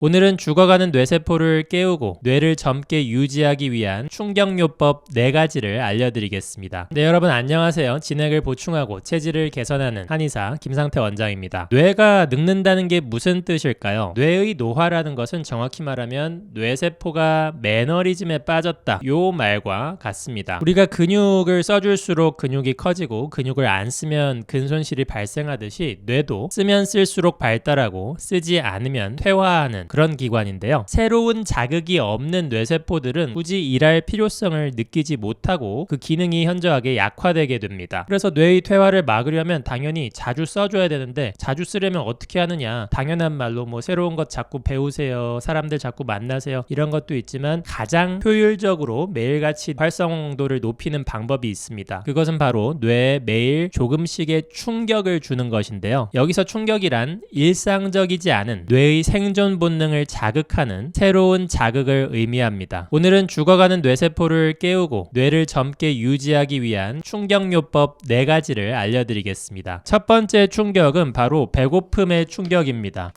오늘은 죽어가는 뇌세포를 깨우고 뇌를 젊게 유지하기 위한 충격요법 4가지를 알려드리겠습니다. 네, 여러분 안녕하세요. 진액을 보충하고 체질을 개선하는 한의사 김상태 원장입니다. 뇌가 늙는다는 게 무슨 뜻일까요? 뇌의 노화라는 것은 정확히 말하면 뇌세포가 매너리즘에 빠졌다, 요 말과 같습니다. 우리가 근육을 써줄수록 근육이 커지고 근육을 안 쓰면 근손실이 발생하듯이 뇌도 쓰면 쓸수록 발달하고 쓰지 않으면 퇴화하는 그런 기관인데요. 새로운 자극이 없는 뇌세포들은 굳이 일할 필요성을 느끼지 못하고 그 기능이 현저하게 약화되게 됩니다. 그래서 뇌의 퇴화를 막으려면 당연히 자주 써줘야 되는데 자주 쓰려면 어떻게 하느냐? 당연한 말로 새로운 것 자꾸 배우세요, 사람들 자꾸 만나세요, 이런 것도 있지만 가장 효율적으로 매일같이 활성도를 높이는 방법이 있습니다. 그것은 바로 뇌에 매일 조금씩의 충격을 주는 것인데요. 여기서 충격이란 일상적이지 않은 뇌의 생존 본능을 자극하는 새로운 자극을 의미합니다. 오늘은 죽어가는 뇌세포를 깨우고 뇌를 젊게 유지하기 위한 충격요법 4가지를 알려드리겠습니다. 첫 번째 충격은 바로 배고픔의 충격입니다.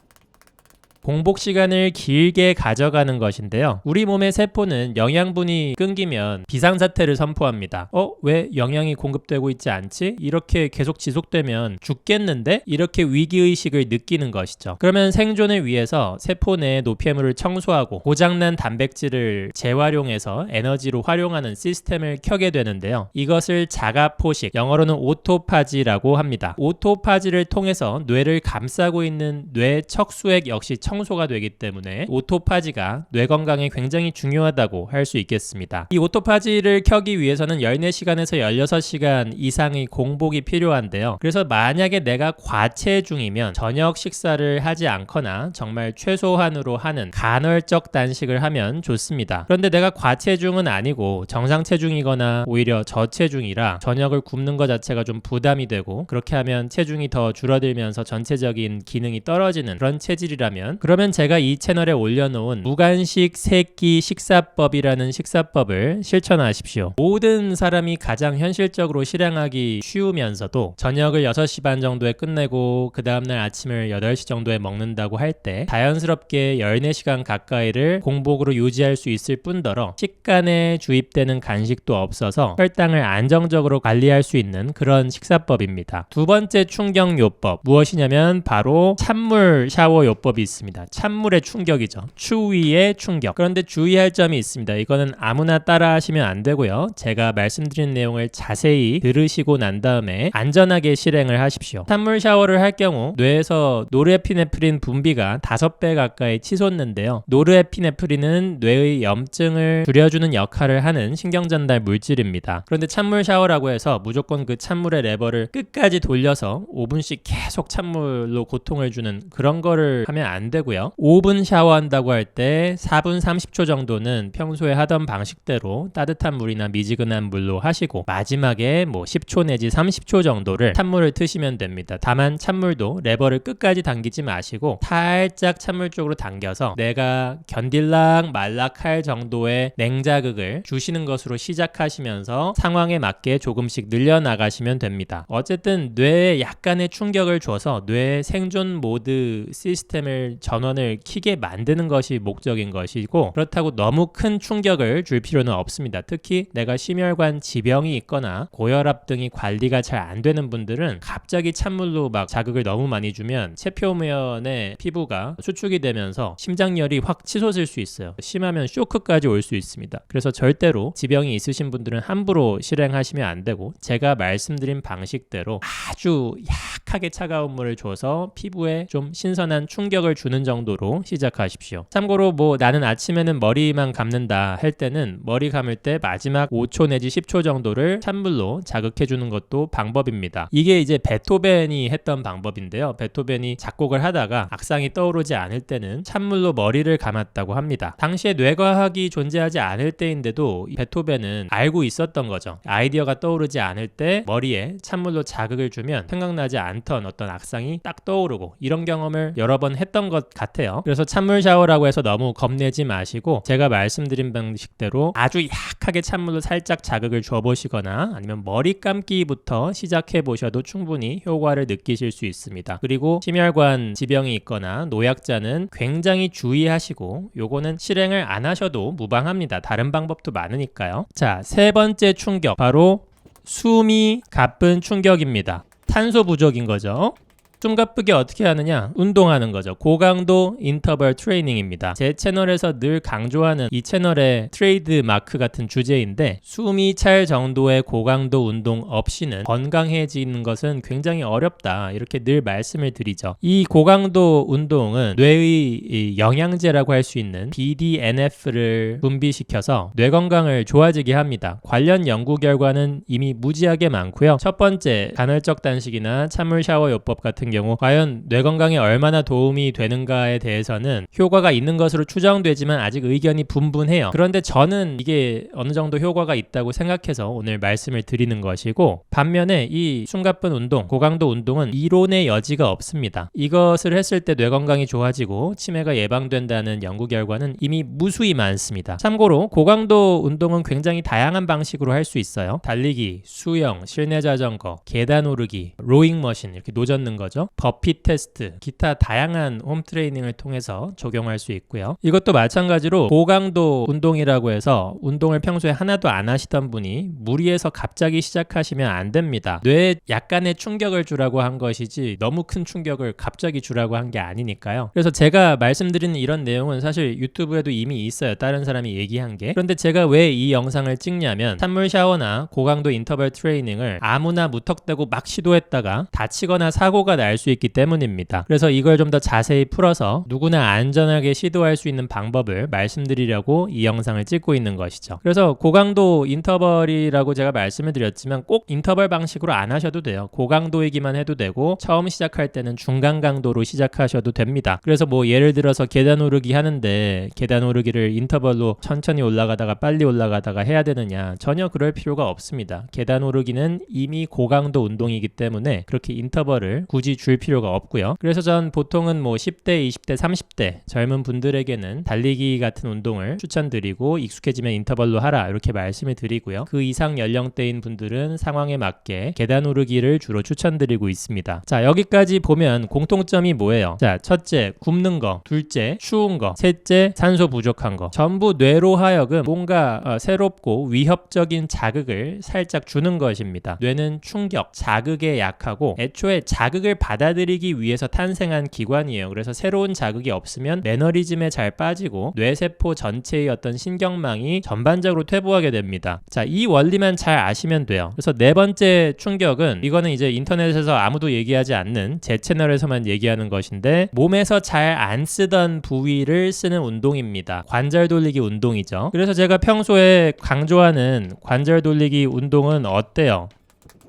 공복 시간을 길게 가져가는 것인데요. 우리 몸의 세포는 영양분이 끊기면 비상사태를 선포합니다. 왜 영양이 공급되고 있지 않지? 이렇게 계속 지속되면 죽겠는데? 이렇게 위기의식을 느끼는 것이죠. 그러면 생존을 위해서 세포 내 노폐물을 청소하고 고장난 단백질을 재활용해서 에너지로 활용하는 시스템을 켜게 되는데요. 이것을 자가포식, 영어로는 오토파지라고 합니다. 오토파지를 통해서 뇌를 감싸고 있는 뇌 척수액 역시 청소가 되기 때문에 오토파지가 뇌 건강에 굉장히 중요하다고 할 수 있겠습니다. 이 오토파지를 켜기 위해서는 14시간에서 16시간 이상의 공복이 필요한데요. 그래서 만약에 내가 과체중이면 저녁 식사를 하지 않거나 정말 최소한으로 하는 간헐적 단식을 하면 좋습니다. 그런데 내가 과체중은 아니고 정상 체중이거나 오히려 저체중이라 저녁을 굶는 것 자체가 좀 부담이 되고 그렇게 하면 체중이 더 줄어들면서 전체적인 기능이 떨어지는 그런 체질이라면, 그러면 제가 이 채널에 올려놓은 무간식 세끼 식사법이라는 식사법을 실천하십시오. 모든 사람이 가장 현실적으로 실행하기 쉬우면서도 저녁을 6시 반 정도에 끝내고 그 다음날 아침을 8시 정도에 먹는다고 할 때 자연스럽게 14시간 가까이를 공복으로 유지할 수 있을 뿐더러 식간에 주입되는 간식도 없어서 혈당을 안정적으로 관리할 수 있는 그런 식사법입니다. 두 번째 충격요법 무엇이냐면 바로 찬물 샤워 요법이 있습니다. 찬물의 충격이죠. 추위의 충격. 그런데 주의할 점이 있습니다. 이거는 아무나 따라 하시면 안 되고요. 제가 말씀드린 내용을 자세히 들으시고 난 다음에 안전하게 실행을 하십시오. 찬물 샤워를 할 경우 뇌에서 노르에피네프린 분비가 5배 가까이 치솟는데요. 노르에피네프린은 뇌의 염증을 줄여주는 역할을 하는 신경전달 물질입니다. 그런데 찬물 샤워라고 해서 무조건 그 찬물의 레버를 끝까지 돌려서 5분씩 계속 찬물로 고통을 주는 그런 거를 하면 안 되고요. 5분 샤워한다고 할 때 4분 30초 정도는 평소에 하던 방식대로 따뜻한 물이나 미지근한 물로 하시고 마지막에 10초 내지 30초 정도를 찬물을 트시면 됩니다. 다만 찬물도 레버를 끝까지 당기지 마시고 살짝 찬물 쪽으로 당겨서 내가 견딜락 말락할 정도의 냉자극을 주시는 것으로 시작하시면서 상황에 맞게 조금씩 늘려나가시면 됩니다. 어쨌든 뇌에 약간의 충격을 줘서 뇌의 생존 모드 시스템을 전원을 켜게 만드는 것이 목적인 것이고, 그렇다고 너무 큰 충격을 줄 필요는 없습니다. 특히 내가 심혈관 지병이 있거나 고혈압 등이 관리가 잘 안 되는 분들은 갑자기 찬물로 자극을 너무 많이 주면 체표면의 피부가 수축이 되면서 심장열이 확 치솟을 수 있어요. 심하면 쇼크까지 올 수 있습니다. 그래서 절대로 지병이 있으신 분들은 함부로 실행하시면 안 되고 제가 말씀드린 방식대로 아주 약하게 차가운 물을 줘서 피부에 좀 신선한 충격을 주는 정도로 시작하십시오. 참고로 나는 아침에는 머리만 감는다 할 때는 머리 감을 때 마지막 5초 내지 10초 정도를 찬물로 자극해주는 것도 방법입니다. 이게 이제 베토벤이 했던 방법인데요. 베토벤이 작곡을 하다가 악상이 떠오르지 않을 때는 찬물로 머리를 감았다고 합니다. 당시에 뇌과학이 존재하지 않을 때인데도 베토벤은 알고 있었던 거죠. 아이디어가 떠오르지 않을 때 머리에 찬물로 자극을 주면 생각나지 않던 어떤 악상이 딱 떠오르고, 이런 경험을 여러 번 했던 것 것 같아요. 그래서 찬물 샤워라고 해서 너무 겁내지 마시고 제가 말씀드린 방식대로 아주 약하게 찬물로 살짝 자극을 줘보시거나 아니면 머리 감기부터 시작해 보셔도 충분히 효과를 느끼실 수 있습니다. 그리고 심혈관 지병이 있거나 노약자는 굉장히 주의하시고 요거는 실행을 안 하셔도 무방합니다. 다른 방법도 많으니까요. 자, 세 번째 충격, 바로 숨이 가쁜 충격입니다. 탄소 부족인 거죠. 숨 가쁘게 어떻게 하느냐? 운동하는 거죠. 고강도 인터벌 트레이닝입니다. 제 채널에서 늘 강조하는 이 채널의 트레이드 마크 같은 주제인데, 숨이 찰 정도의 고강도 운동 없이는 건강해지는 것은 굉장히 어렵다, 이렇게 늘 말씀을 드리죠. 이 고강도 운동은 뇌의 영양제라고 할 수 있는 BDNF를 분비시켜서 뇌 건강을 좋아지게 합니다. 관련 연구 결과는 이미 무지하게 많고요. 첫 번째, 간헐적 단식이나 찬물 샤워 요법 같은 경우 과연 뇌 건강에 얼마나 도움이 되는가에 대해서는 효과가 있는 것으로 추정되지만 아직 의견이 분분해요. 그런데 저는 이게 어느 정도 효과가 있다고 생각해서 오늘 말씀을 드리는 것이고, 반면에 이 숨가쁜 운동, 고강도 운동은 이론의 여지가 없습니다. 이것을 했을 때 뇌 건강이 좋아지고 치매가 예방된다는 연구 결과는 이미 무수히 많습니다. 참고로 고강도 운동은 굉장히 다양한 방식으로 할 수 있어요. 달리기, 수영, 실내 자전거, 계단 오르기, 로잉 머신, 이렇게 노젓는 거죠. 버핏 테스트, 기타 다양한 홈 트레이닝을 통해서 적용할 수 있고요. 이것도 마찬가지로 고강도 운동이라고 해서 운동을 평소에 하나도 안 하시던 분이 무리해서 갑자기 시작하시면 안 됩니다. 뇌에 약간의 충격을 주라고 한 것이지 너무 큰 충격을 갑자기 주라고 한 게 아니니까요. 그래서 제가 말씀드리는 이런 내용은 사실 유튜브에도 이미 있어요. 다른 사람이 얘기한 게. 그런데 제가 왜 이 영상을 찍냐면, 찬물 샤워나 고강도 인터벌 트레이닝을 아무나 무턱대고 막 시도했다가 다치거나 사고가 날 수 있기 때문입니다. 그래서 이걸 좀 더 자세히 풀어서 누구나 안전하게 시도할 수 있는 방법을 말씀드리려고 이 영상을 찍고 있는 것이죠. 그래서 고강도 인터벌이라고 제가 말씀을 드렸지만 꼭 인터벌 방식으로 안 하셔도 돼요. 고강도이기만 해도 되고 처음 시작할 때는 중간 강도로 시작하셔도 됩니다. 그래서 뭐 예를 들어서 계단 오르기 하는데 계단 오르기를 인터벌로 천천히 올라가다가 빨리 올라가다가 해야 되느냐? 전혀 그럴 필요가 없습니다. 계단 오르기는 이미 고강도 운동이기 때문에 그렇게 인터벌을 굳이 줄 필요가 없고요. 그래서 전 보통은 뭐 10대, 20대, 30대 젊은 분들에게는 달리기 같은 운동을 추천드리고 익숙해지면 인터벌로 하라, 이렇게 말씀을 드리고요. 그 이상 연령대인 분들은 상황에 맞게 계단 오르기를 주로 추천드리고 있습니다. 자, 여기까지 보면 공통점이 뭐예요? 자, 첫째, 굽는 거. 둘째, 추운 거. 셋째, 산소 부족한 거. 전부 뇌로 하여금 뭔가 새롭고 위협적인 자극을 살짝 주는 것입니다. 뇌는 충격, 자극에 약하고 애초에 자극을 받아들이기 위해서 탄생한 기관이에요. 그래서 새로운 자극이 없으면 매너리즘에 잘 빠지고 뇌세포 전체의 어떤 신경망이 전반적으로 퇴보하게 됩니다. 자, 이 원리만 잘 아시면 돼요. 그래서 네 번째 충격은, 이거는 이제 인터넷에서 아무도 얘기하지 않는 제 채널에서만 얘기하는 것인데, 몸에서 잘 안 쓰던 부위를 쓰는 운동입니다. 관절 돌리기 운동이죠. 그래서 제가 평소에 강조하는 관절 돌리기 운동은 어때요?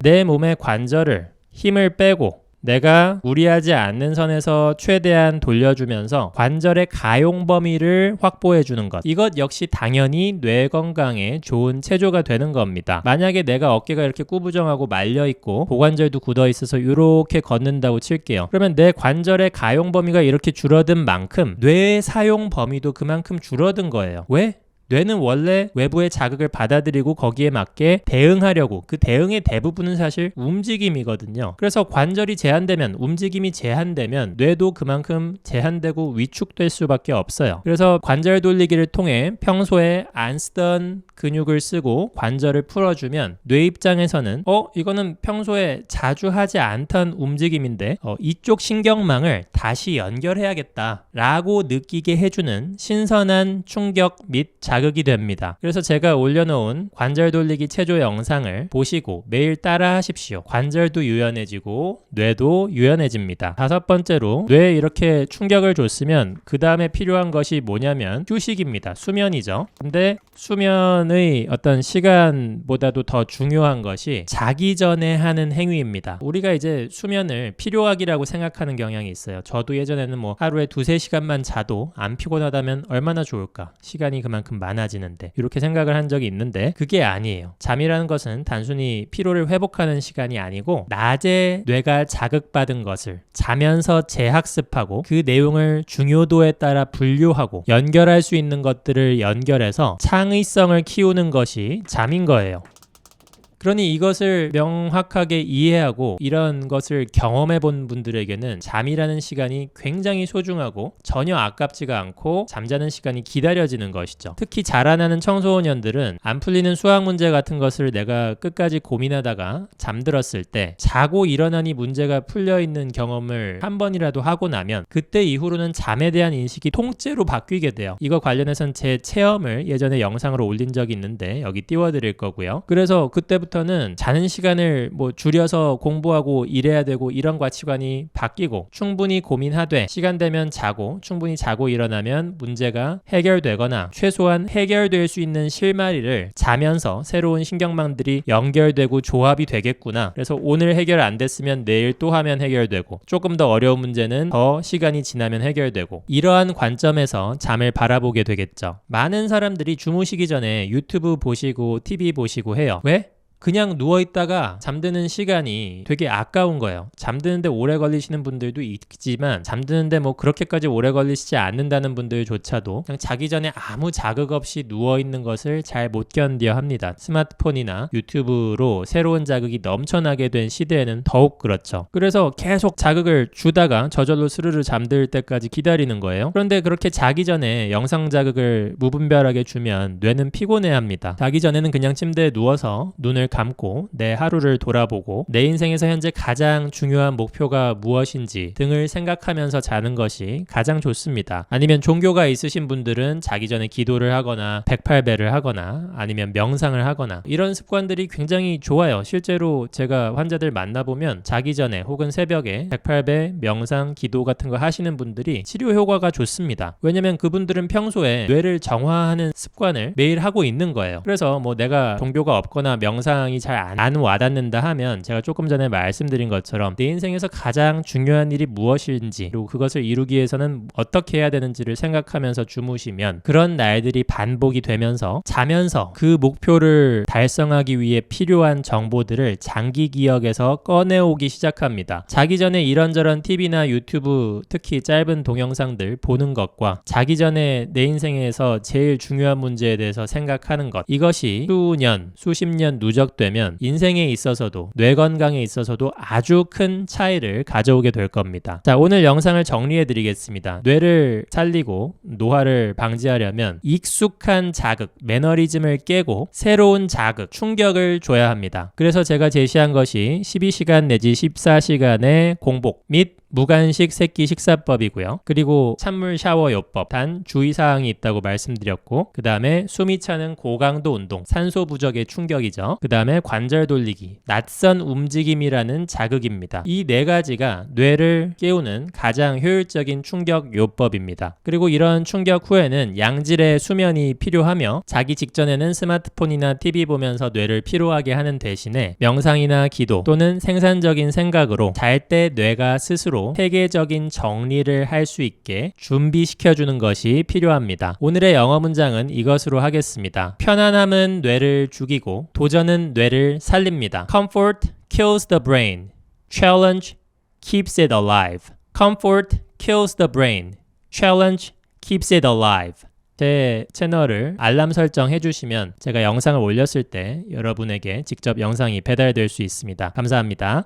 내 몸의 관절을 힘을 빼고 내가 무리하지 않는 선에서 최대한 돌려주면서 관절의 가용 범위를 확보해 주는 것. 이것 역시 당연히 뇌 건강에 좋은 체조가 되는 겁니다. 만약에 내가 어깨가 이렇게 꾸부정하고 말려있고 고관절도 굳어있어서 이렇게 걷는다고 칠게요. 그러면 내 관절의 가용 범위가 이렇게 줄어든 만큼 뇌의 사용 범위도 그만큼 줄어든 거예요. 왜? 뇌는 원래 외부의 자극을 받아들이고 거기에 맞게 대응하려고, 그 대응의 대부분은 사실 움직임이거든요. 그래서 관절이 제한되면, 움직임이 제한되면 뇌도 그만큼 제한되고 위축될 수밖에 없어요. 그래서 관절 돌리기를 통해 평소에 안 쓰던 근육을 쓰고 관절을 풀어주면 뇌 입장에서는 이거는 평소에 자주 하지 않던 움직임인데 이쪽 신경망을 다시 연결해야겠다 라고 느끼게 해주는 신선한 충격 및 자극이 됩니다. 그래서 제가 올려놓은 관절 돌리기 체조 영상을 보시고 매일 따라 하십시오. 관절도 유연해지고 뇌도 유연해집니다. 다섯 번째로, 뇌에 이렇게 충격을 줬으면 그 다음에 필요한 것이 뭐냐면 휴식입니다. 수면이죠. 근데 수면의 어떤 시간보다도 더 중요한 것이 자기 전에 하는 행위입니다. 우리가 이제 수면을 필요악이라고 생각하는 경향이 있어요. 저도 예전에는 뭐 하루에 2-3시간만 자도 안 피곤하다면 얼마나 좋을까? 시간이 그만큼 많아지는데 이렇게 생각을 한 적이 있는데 그게 아니에요. 잠이라는 것은 단순히 피로를 회복하는 시간이 아니고 낮에 뇌가 자극받은 것을 자면서 재학습하고 그 내용을 중요도에 따라 분류하고 연결할 수 있는 것들을 연결해서 창의성을 키우는 것이 잠인 거예요. 그러니 이것을 명확하게 이해하고 이런 것을 경험해 본 분들에게는 잠이라는 시간이 굉장히 소중하고 전혀 아깝지가 않고 잠자는 시간이 기다려지는 것이죠. 특히 자라나는 청소년들은 안 풀리는 수학 문제 같은 것을 내가 끝까지 고민하다가 잠들었을 때 자고 일어나니 문제가 풀려 있는 경험을 한 번이라도 하고 나면 그때 이후로는 잠에 대한 인식이 통째로 바뀌게 돼요. 이거 관련해서는 제 체험을 예전에 영상으로 올린 적이 있는데 여기 띄워드릴 거고요. 그래서 그때부터 는 자는 시간을 줄여서 공부하고 일해야 되고 이런 가치관이 바뀌고 충분히 고민하되 시간 되면 자고 충분히 자고 일어나면 문제가 해결되거나 최소한 해결될 수 있는 실마리를 자면서 새로운 신경망들이 연결되고 조합이 되겠구나. 그래서 오늘 해결 안 됐으면 내일 또 하면 해결되고 조금 더 어려운 문제는 더 시간이 지나면 해결되고 이러한 관점에서 잠을 바라보게 되겠죠. 많은 사람들이 주무시기 전에 유튜브 보시고 TV 보시고 해요. 왜? 그냥 누워있다가 잠드는 시간이 되게 아까운 거예요. 잠드는데 오래 걸리시는 분들도 있지만 잠드는데 그렇게까지 오래 걸리시지 않는다는 분들조차도 그냥 자기 전에 아무 자극 없이 누워있는 것을 잘 못 견뎌 합니다. 스마트폰이나 유튜브로 새로운 자극이 넘쳐나게 된 시대에는 더욱 그렇죠. 그래서 계속 자극을 주다가 저절로 스르르 잠들 때까지 기다리는 거예요. 그런데 그렇게 자기 전에 영상 자극을 무분별하게 주면 뇌는 피곤해합니다. 자기 전에는 그냥 침대에 누워서 눈을 감고 내 하루를 돌아보고 내 인생에서 현재 가장 중요한 목표가 무엇인지 등을 생각하면서 자는 것이 가장 좋습니다. 아니면 종교가 있으신 분들은 자기 전에 기도를 하거나 108배를 하거나 아니면 명상을 하거나 이런 습관들이 굉장히 좋아요. 실제로 제가 환자들 만나보면 자기 전에 혹은 새벽에 108배 명상, 기도 같은 거 하시는 분들이 치료 효과가 좋습니다. 왜냐면 그분들은 평소에 뇌를 정화하는 습관을 매일 하고 있는 거예요. 그래서 내가 종교가 없거나 명상이 잘 안 와닿는다 하면 제가 조금 전에 말씀드린 것처럼 내 인생에서 가장 중요한 일이 무엇인지 그리고 그것을 이루기 위해서는 어떻게 해야 되는지를 생각하면서 주무시면 그런 날들이 반복이 되면서 자면서 그 목표를 달성하기 위해 필요한 정보들을 장기 기억에서 꺼내오기 시작합니다. 자기 전에 이런저런 TV나 유튜브 특히 짧은 동영상들 보는 것과 자기 전에 내 인생에서 제일 중요한 문제에 대해서 생각하는 것 이것이 수년, 수십 년 누적되면 인생에 있어서도 뇌 건강에 있어서도 아주 큰 차이를 가져오게 될 겁니다. 자, 오늘 영상을 정리해 드리겠습니다. 뇌를 살리고 노화를 방지하려면 익숙한 자극, 매너리즘을 깨고 새로운 자극, 충격을 줘야 합니다. 그래서 제가 제시한 것이 12시간 내지 14시간의 공복 및 무간식 새끼 식사법이고요. 그리고 찬물 샤워 요법, 단 주의사항이 있다고 말씀드렸고 그 다음에 숨이 차는 고강도 운동, 산소 부족의 충격이죠. 그 다음에 관절 돌리기, 낯선 움직임이라는 자극입니다. 이 네 가지가 뇌를 깨우는 가장 효율적인 충격 요법입니다. 그리고 이런 충격 후에는 양질의 수면이 필요하며 자기 직전에는 스마트폰이나 TV 보면서 뇌를 피로하게 하는 대신에 명상이나 기도 또는 생산적인 생각으로 잘 때 뇌가 스스로 세계적인 정리를 할 수 있게 준비시켜주는 것이 필요합니다. 오늘의 영어 문장은 이것으로 하겠습니다. 편안함은 뇌를 죽이고 도전은 뇌를 살립니다. Comfort kills the brain. Challenge keeps it alive. Comfort kills the brain. Challenge keeps it alive. 제 채널을 알람 설정해 주시면 제가 영상을 올렸을 때 여러분에게 직접 영상이 배달될 수 있습니다. 감사합니다.